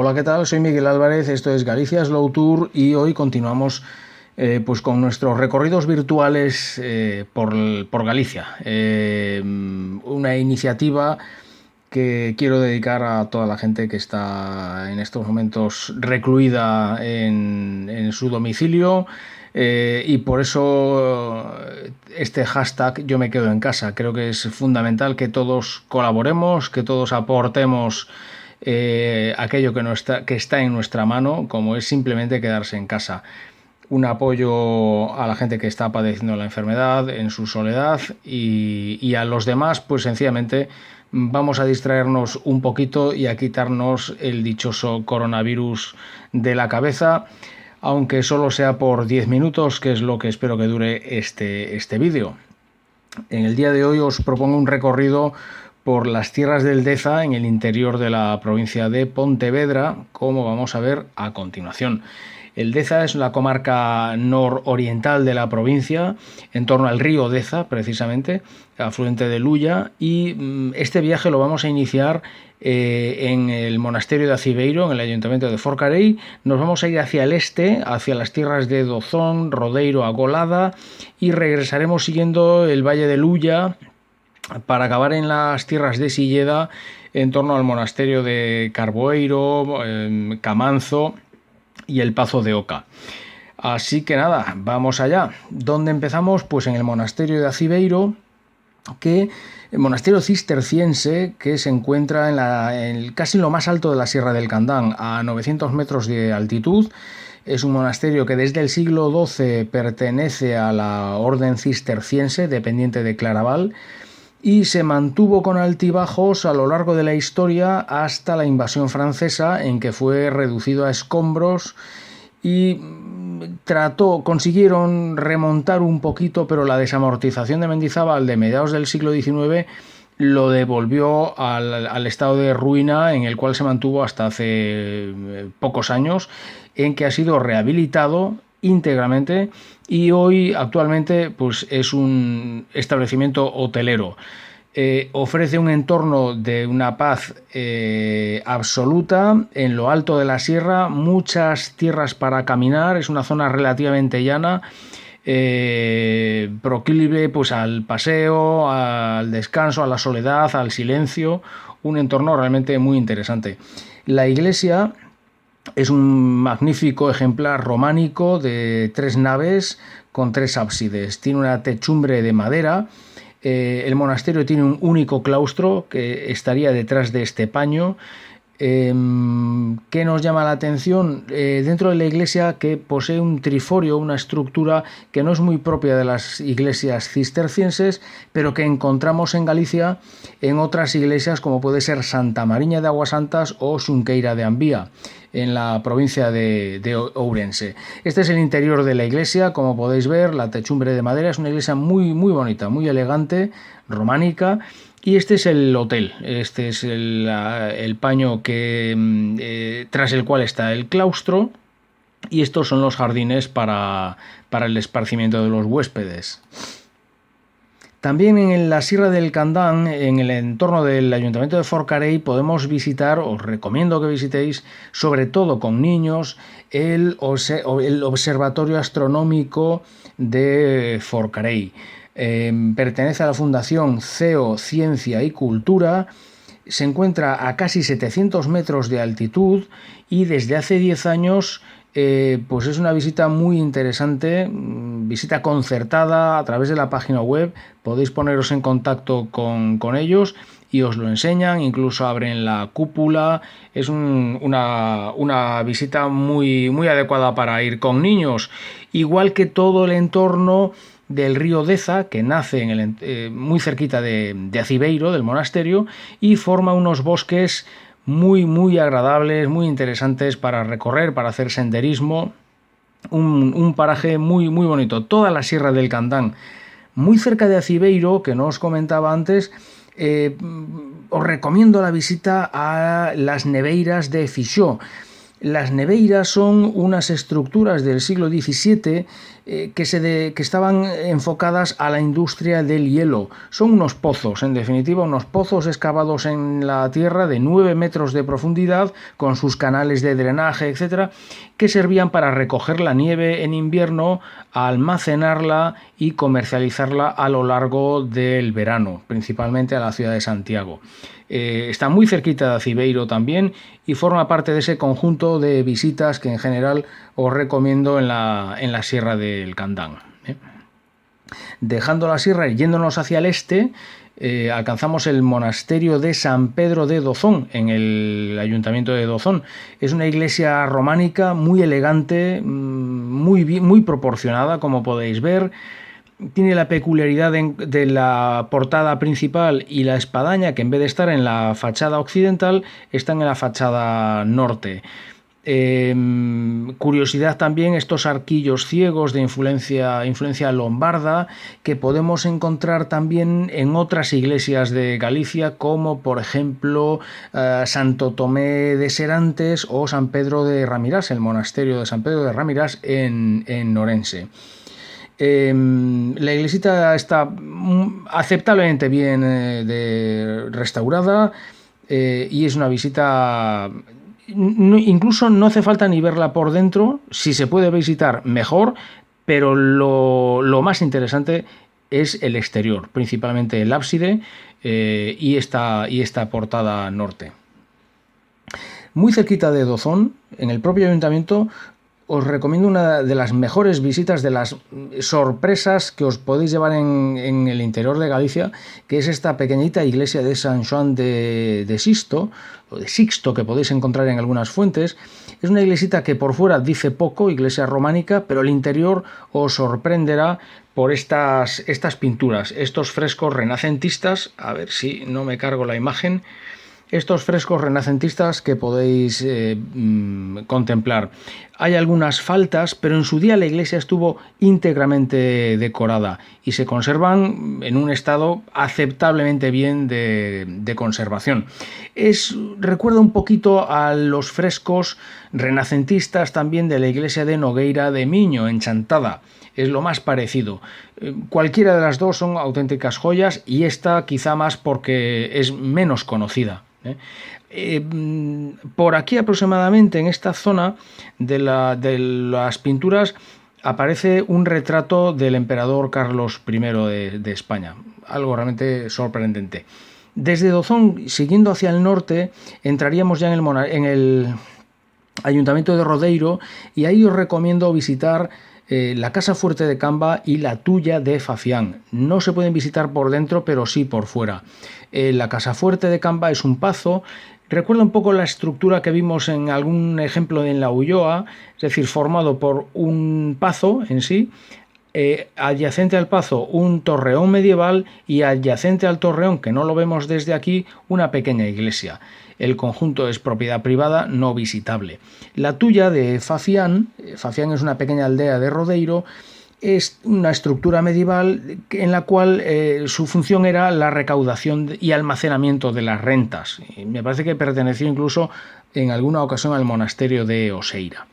Hola, ¿qué tal? Soy Miguel Álvarez, esto es Galicia Slow Tour y hoy continuamos pues con nuestros recorridos virtuales por Galicia. Una iniciativa que quiero dedicar a toda la gente que está en estos momentos recluida en su domicilio. Y por eso este hashtag Yo me quedo en casa. Creo que es fundamental que todos colaboremos, que todos aportemos aquello que está en nuestra mano, como es simplemente quedarse en casa. Un apoyo a la gente que está padeciendo la enfermedad en su soledad y a los demás, pues sencillamente vamos a distraernos un poquito y a quitarnos el dichoso coronavirus de la cabeza, aunque solo sea por 10 minutos, que es lo que espero que dure este vídeo. En el día de hoy os propongo un recorrido por las tierras del Deza en el interior de la provincia de Pontevedra, como vamos a ver a continuación. El Deza es la comarca nororiental de la provincia, en torno al río Deza, precisamente, afluente del Ulla, y este viaje lo vamos a iniciar en el monasterio de Aciveiro, en el ayuntamiento de Forcarei. Nos vamos a ir hacia el este, hacia las tierras de Dozón, Rodeiro, Agolada, y regresaremos siguiendo el valle del Ulla para acabar en las tierras de Silleda, en torno al monasterio de Carboeiro, Camanzo y el Pazo de Oca. Así que nada, vamos allá. ¿Dónde empezamos? Pues en el monasterio de Aciveiro, el monasterio cisterciense que se encuentra casi en lo más alto de la Sierra del Candán, a 900 metros de altitud. Es un monasterio que desde el siglo XII pertenece a la orden cisterciense, dependiente de Claraval, y se mantuvo con altibajos a lo largo de la historia hasta la invasión francesa, en que fue reducido a escombros y consiguieron remontar un poquito, pero la desamortización de Mendizábal de mediados del siglo XIX lo devolvió al estado de ruina en el cual se mantuvo hasta hace pocos años, en que ha sido rehabilitado íntegramente y hoy actualmente pues es un establecimiento hotelero. Ofrece un entorno de una paz absoluta en lo alto de la sierra, muchas tierras para caminar, es una zona relativamente llana, proclive pues al paseo, al descanso, a la soledad, al silencio, un entorno realmente muy interesante. La iglesia es un magnífico ejemplar románico de 3 naves con 3 ábsides. Tiene una techumbre de madera. El monasterio tiene un único claustro que estaría detrás de este paño. ¿Qué nos llama la atención? Dentro de la iglesia, que posee un triforio, una estructura que no es muy propia de las iglesias cistercienses, pero que encontramos en Galicia en otras iglesias como puede ser Santa Mariña de Aguasantas o Xunqueira de Ambía, en la provincia de Ourense. Este es el interior de la iglesia, como podéis ver, la techumbre de madera, es una iglesia muy, muy bonita, muy elegante, románica. Y este es el hotel, este es el paño tras el cual está el claustro, y estos son los jardines para el esparcimiento de los huéspedes. También en la Sierra del Candán, en el entorno del ayuntamiento de Forcarei, podemos visitar, os recomiendo que visitéis, sobre todo con niños, el Observatorio Astronómico de Forcarei. Pertenece a la Fundación CEO Ciencia y Cultura, se encuentra a casi 700 metros de altitud y desde hace 10 años pues es una visita muy interesante, visita concertada a través de la página web. Podéis poneros en contacto con ellos y os lo enseñan, incluso abren la cúpula. Es una visita muy, muy adecuada para ir con niños, igual que todo el entorno del río Deza, que nace muy cerquita de Aciveiro, del monasterio, y forma unos bosques muy, muy agradables, muy interesantes para recorrer, para hacer senderismo. Un paraje muy, muy bonito. Toda la Sierra del Candán, muy cerca de Aciveiro, que no os comentaba antes. Os recomiendo la visita a las neveiras de Fixó. Las neveiras son unas estructuras del siglo XVII que estaban enfocadas a la industria del hielo. Son unos pozos, en definitiva, unos pozos excavados en la tierra de 9 metros de profundidad, con sus canales de drenaje, etcétera, que servían para recoger la nieve en invierno, almacenarla y comercializarla a lo largo del verano, principalmente a la ciudad de Santiago. Está muy cerquita de Aciveiro también y forma parte de ese conjunto de visitas que en general os recomiendo en la Sierra del Candán. Dejando la sierra y yéndonos hacia el este, alcanzamos el monasterio de San Pedro de Dozón, en el ayuntamiento de Dozón. Es una iglesia románica muy elegante, muy proporcionada, como podéis ver. Tiene la peculiaridad de la portada principal y la espadaña, que en vez de estar en la fachada occidental, están en la fachada norte. Curiosidad también, estos arquillos ciegos de influencia lombarda, que podemos encontrar también en otras iglesias de Galicia, como por ejemplo Santo Tomé de Serantes o San Pedro de Ramirás, el monasterio de San Pedro de Ramirás en Orense. La iglesita está aceptablemente bien restaurada y es una visita. Incluso no hace falta ni verla por dentro. Si se puede visitar, mejor, pero lo más interesante es el exterior, principalmente el ábside y esta portada norte. Muy cerquita de Dozón, en el propio ayuntamiento, os recomiendo una de las mejores visitas, de las sorpresas que os podéis llevar en el interior de Galicia, que es esta pequeñita iglesia de San Juan de Sixto, o de Sixto, que podéis encontrar en algunas fuentes. Es una iglesita que por fuera dice poco, iglesia románica, pero el interior os sorprenderá por estas pinturas, estos frescos renacentistas. A ver si no me cargo la imagen. Estos frescos renacentistas que podéis contemplar. Hay algunas faltas, pero en su día la iglesia estuvo íntegramente decorada y se conservan en un estado aceptablemente bien de conservación. Recuerda un poquito a los frescos renacentistas también de la iglesia de Nogueira de Miño, en Chantada. Es lo más parecido. Cualquiera de las dos son auténticas joyas y esta quizá más porque es menos conocida. Por aquí aproximadamente, en esta zona de las pinturas, aparece un retrato del emperador Carlos I de España, algo realmente sorprendente. Desde Dozón, siguiendo hacia el norte, entraríamos ya en el ayuntamiento de Rodeiro, y ahí os recomiendo visitar la Casa Fuerte de Camba y la Tulla de Fafián. No se pueden visitar por dentro, pero sí por fuera. La Casa Fuerte de Camba es un pazo. Recuerda un poco la estructura que vimos en algún ejemplo en la Ulloa, es decir, formado por un pazo en sí, adyacente al pazo un torreón medieval y adyacente al torreón, que no lo vemos desde aquí, una pequeña iglesia. El conjunto es propiedad privada no visitable. La Tulla de Fafián es una pequeña aldea de Rodeiro. Es una estructura medieval en la cual su función era la recaudación y almacenamiento de las rentas. Y me parece que perteneció incluso en alguna ocasión al monasterio de Oseira.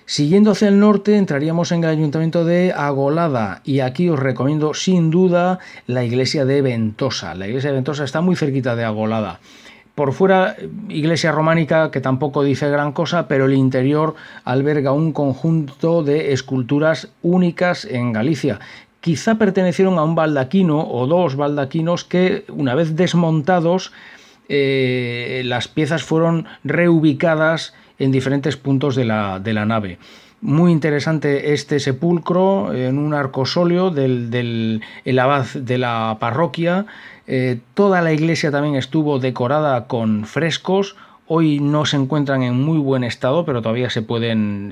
Siguiendo hacia el norte, entraríamos en el ayuntamiento de Agolada, y aquí os recomiendo sin duda la iglesia de Ventosa. La iglesia de Ventosa está muy cerquita de Agolada. Por fuera, iglesia románica que tampoco dice gran cosa, pero el interior alberga un conjunto de esculturas únicas en Galicia. Quizá pertenecieron a un baldaquino o dos baldaquinos que, una vez desmontados, las piezas fueron reubicadas en diferentes puntos de la nave. Muy interesante este sepulcro en un arcosóleo del abad de la parroquia. Toda la iglesia también estuvo decorada con frescos. Hoy no se encuentran en muy buen estado, pero todavía se pueden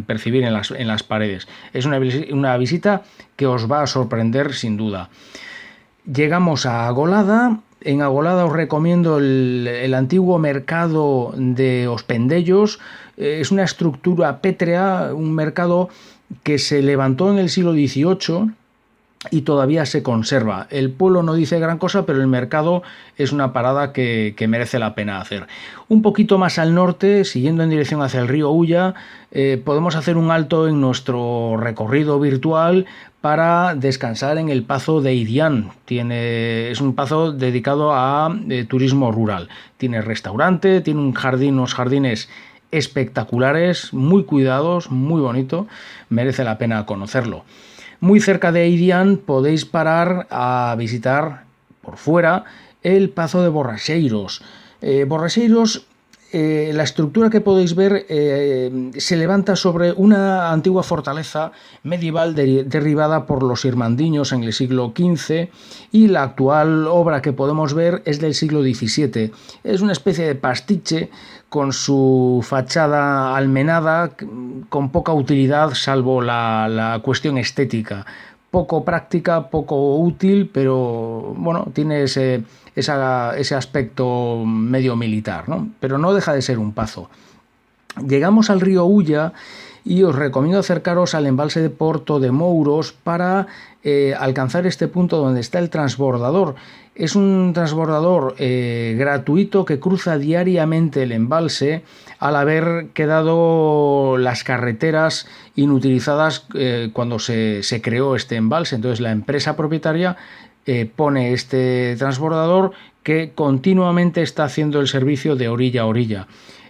percibir en las paredes. Es una visita que os va a sorprender sin duda. Llegamos a Agolada. En Agolada os recomiendo el antiguo mercado de Ospendellos. Es una estructura pétrea, un mercado que se levantó en el siglo XVIII y todavía se conserva. El pueblo no dice gran cosa, pero el mercado es una parada que merece la pena hacer. Un poquito más al norte, siguiendo en dirección hacia el río Ulla, podemos hacer un alto en nuestro recorrido virtual para descansar en el Pazo de Idián. Es un pazo dedicado a turismo rural. Tiene restaurante, tiene unos jardines espectaculares, muy cuidados, muy bonito, merece la pena conocerlo. Muy cerca de Idián podéis parar a visitar por fuera el Pazo de Borracheiros. Borracheiros, la estructura que podéis ver se levanta sobre una antigua fortaleza medieval derribada por los irmandiños en el siglo XV, y la actual obra que podemos ver es del siglo XVII. Es una especie de pastiche con su fachada almenada, con poca utilidad salvo la cuestión estética. Poco práctica, poco útil, pero bueno, tiene ese aspecto medio militar, ¿no? Pero no deja de ser un pazo. Llegamos al río Ulla y os recomiendo acercaros al embalse de Porto de Mouros para alcanzar este punto donde está el transbordador. Es un transbordador gratuito que cruza diariamente el embalse al haber quedado las carreteras inutilizadas cuando se creó este embalse. Entonces la empresa propietaria pone este transbordador que continuamente está haciendo el servicio de orilla a orilla.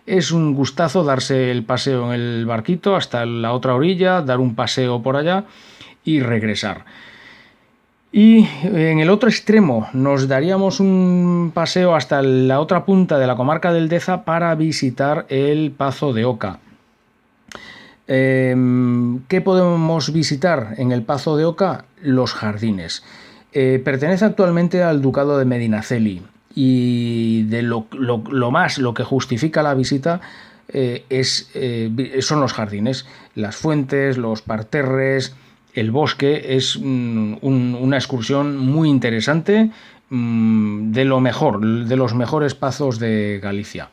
Es un gustazo darse el paseo en el barquito hasta la otra orilla, dar un paseo por allá y regresar. Y en el otro extremo nos daríamos un paseo hasta la otra punta de la comarca del Deza para visitar el Pazo de Oca. ¿Qué podemos visitar en el Pazo de Oca? Los jardines. Pertenece actualmente al Ducado de Medinaceli, y de lo que justifica la visita son los jardines, las fuentes, los parterres, el bosque. Es una excursión muy interesante, de lo mejor, de los mejores pazos de Galicia.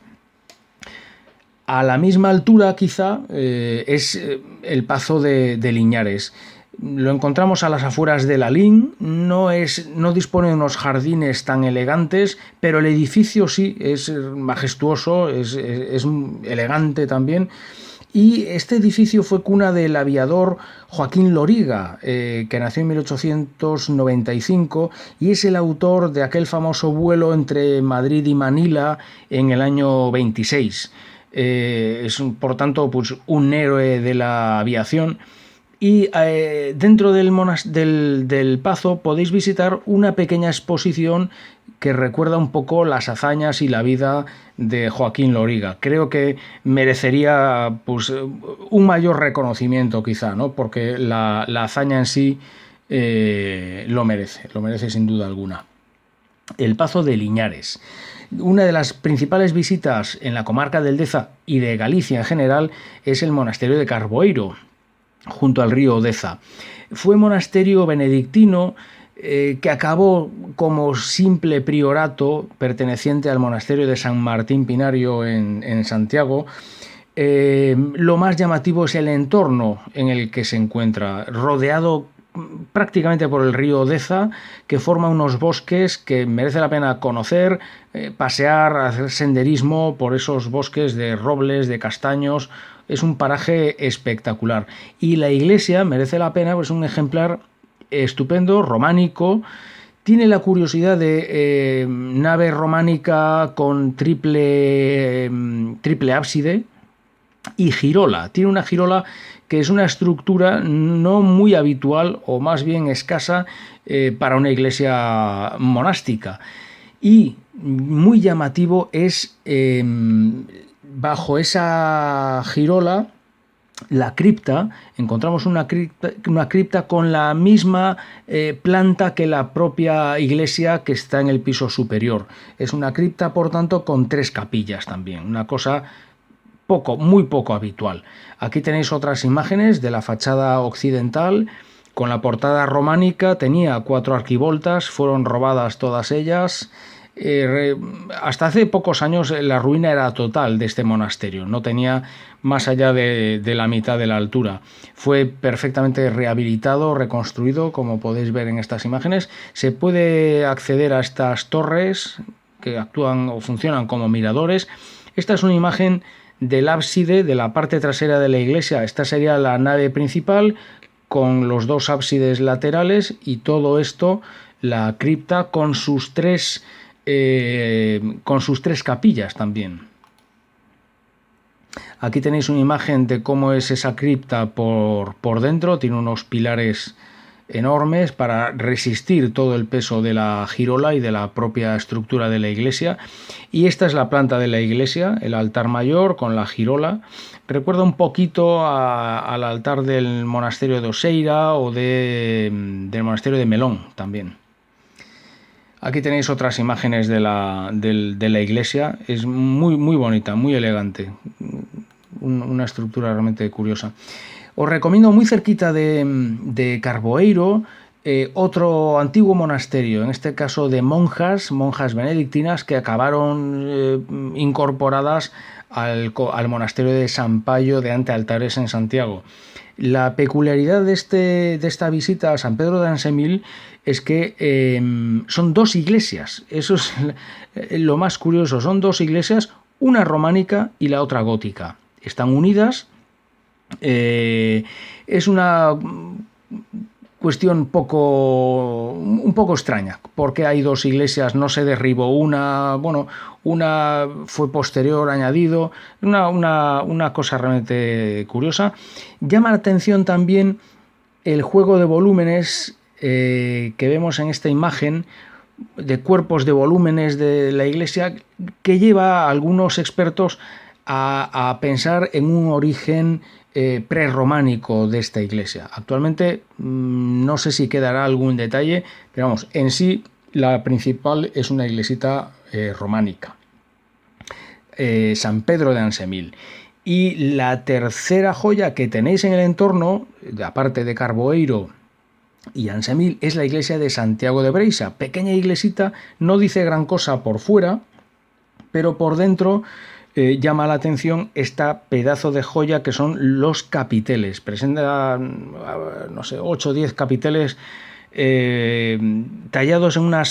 A la misma altura, quizá, es el Pazo de Liñares. Lo encontramos a las afueras de Lalín, no dispone de unos jardines tan elegantes, pero el edificio sí es majestuoso, es elegante también. Y este edificio fue cuna del aviador Joaquín Loriga, que nació en 1895 y es el autor de aquel famoso vuelo entre Madrid y Manila en el año 26. Es, por tanto, pues, un héroe de la aviación. Y dentro del Pazo podéis visitar una pequeña exposición que recuerda un poco las hazañas y la vida de Joaquín Loriga. Creo que merecería, pues, un mayor reconocimiento quizá, ¿no? Porque la hazaña en sí lo merece sin duda alguna. El Pazo de Liñares. Una de las principales visitas en la comarca del Deza y de Galicia en general es el monasterio de Carboeiro, junto al río Deza. Fue monasterio benedictino que acabó como simple priorato perteneciente al monasterio de San Martín Pinario en Santiago. Lo más llamativo es el entorno en el que se encuentra, rodeado prácticamente por el río Deza, que forma unos bosques que merece la pena conocer, pasear, hacer senderismo por esos bosques de robles, de castaños. Es un paraje espectacular. Y la iglesia merece la pena, pues es un ejemplar estupendo, románico. Tiene la curiosidad de nave románica con triple ábside y girola. Tiene una girola que es una estructura no muy habitual, o más bien escasa, para una iglesia monástica. Y muy llamativo es, bajo esa girola, la cripta. Encontramos una cripta con la misma planta que la propia iglesia, que está en el piso superior. Es una cripta, por tanto, con 3 capillas también, una cosa muy poco habitual. Aquí tenéis otras imágenes de la fachada occidental con la portada románica. Tenía 4 arquivoltas, fueron robadas todas ellas. Hasta hace pocos años la ruina era total de este monasterio, no tenía más allá de la mitad de la altura. Fue perfectamente rehabilitado, reconstruido, como podéis ver en estas imágenes. Se puede acceder a estas torres que actúan o funcionan como miradores. Esta es una imagen del ábside de la parte trasera de la iglesia. Esta sería la nave principal con los dos ábsides laterales y todo esto, la cripta con sus tres capillas también. Aquí tenéis una imagen de cómo es esa cripta por dentro. Tiene unos pilares enormes para resistir todo el peso de la girola y de la propia estructura de la iglesia. Y esta es la planta de la iglesia, el altar mayor con la girola. Recuerda un poquito al altar del monasterio de Oseira o del monasterio de Melón también. Aquí tenéis otras imágenes de la iglesia. Es muy, muy bonita, muy elegante. Una estructura realmente curiosa. Os recomiendo muy cerquita de Carboeiro otro antiguo monasterio, en este caso de monjas benedictinas que acabaron incorporadas al monasterio de San Payo de Ante Altares en Santiago. La peculiaridad de esta visita a San Pedro de Ansemil es que son dos iglesias. Eso es lo más curioso. Son dos iglesias, una románica y la otra gótica. Están unidas. Es una cuestión un poco extraña, porque hay dos iglesias, no se derribó una fue posterior, añadido, una cosa realmente curiosa. Llama la atención también el juego de volúmenes que vemos en esta imagen, de cuerpos de volúmenes de la iglesia, que lleva a algunos expertos a pensar en un origen prerrománico de esta iglesia. Actualmente no sé si quedará algún detalle, pero vamos, en sí la principal es una iglesita románica. San Pedro de Ansemil. Y la tercera joya que tenéis en el entorno, aparte de Carboeiro y Ansemil, es la iglesia de Santiago de Breixa. Pequeña iglesita, no dice gran cosa por fuera, pero por dentro llama la atención esta pedazo de joya que son los capiteles. Presenta, no sé, 8 o 10 capiteles tallados en una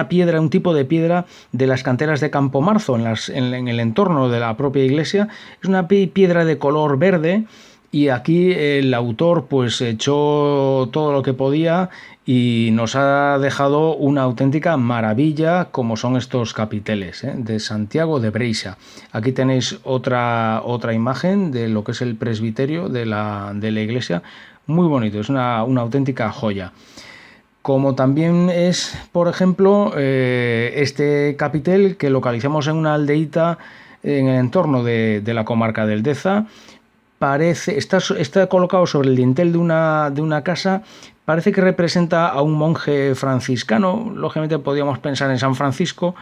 piedra, un tipo de piedra de las canteras de Campomarzo, en el entorno de la propia iglesia. Es una piedra de color verde. Y aquí el autor pues echó todo lo que podía y nos ha dejado una auténtica maravilla, como son estos capiteles de Santiago de Breixa. Aquí tenéis otra imagen de lo que es el presbiterio de la iglesia. Muy bonito, es una auténtica joya. Como también es, por ejemplo, este capitel que localizamos en una aldeíta en el entorno de la comarca del Deza. Está colocado sobre el dintel de una casa. Parece que representa a un monje franciscano. Lógicamente podríamos pensar en San Francisco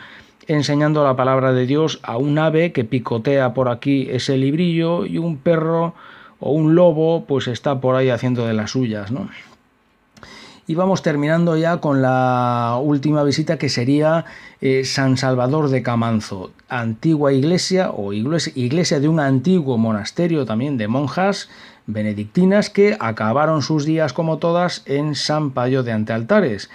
enseñando la palabra de Dios a un ave que picotea por aquí ese librillo, y un perro o un lobo pues está por ahí haciendo de las suyas, ¿no? Y vamos terminando ya con la última visita, que sería San Salvador de Camanzo, antigua iglesia o iglesia de un antiguo monasterio también de monjas benedictinas que acabaron sus días, como todas, en San Payo de Ante Altares.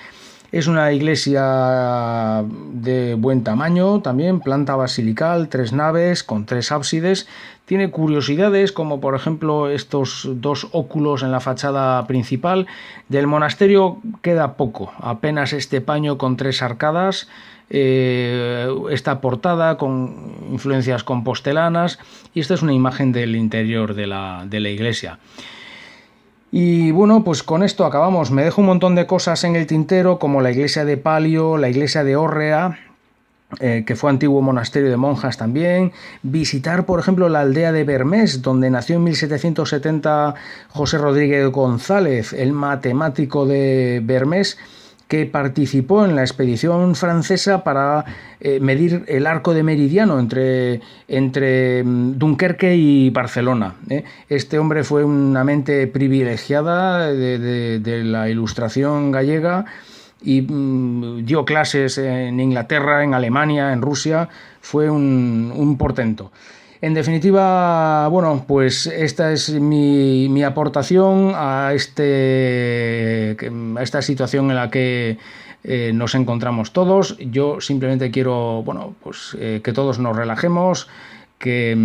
Es una iglesia de buen tamaño, también planta basilical, 3 naves con 3 ábsides. Tiene curiosidades como por ejemplo estos 2 óculos en la fachada principal. Del monasterio queda poco, apenas este paño con 3 arcadas. Esta portada con influencias compostelanas, y esta es una imagen del interior de la iglesia. Y bueno, pues con esto acabamos. Me dejo un montón de cosas en el tintero, como la iglesia de Palio, la iglesia de Órrea, que fue antiguo monasterio de monjas también. Visitar, por ejemplo, la aldea de Bermés, donde nació en 1770 José Rodríguez González, el matemático de Bermés, que participó en la expedición francesa para medir el arco de meridiano entre Dunkerque y Barcelona. Este hombre fue una mente privilegiada de la ilustración gallega, y dio clases en Inglaterra, en Alemania, en Rusia. Fue un portento. En definitiva, bueno, pues esta es mi aportación a esta situación en la que nos encontramos todos. Yo simplemente quiero, bueno, pues que todos nos relajemos, que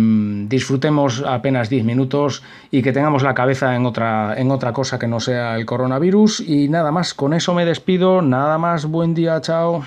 disfrutemos apenas 10 minutos y que tengamos la cabeza en otra cosa que no sea el coronavirus. Y nada más, con eso me despido. Nada más, buen día, chao.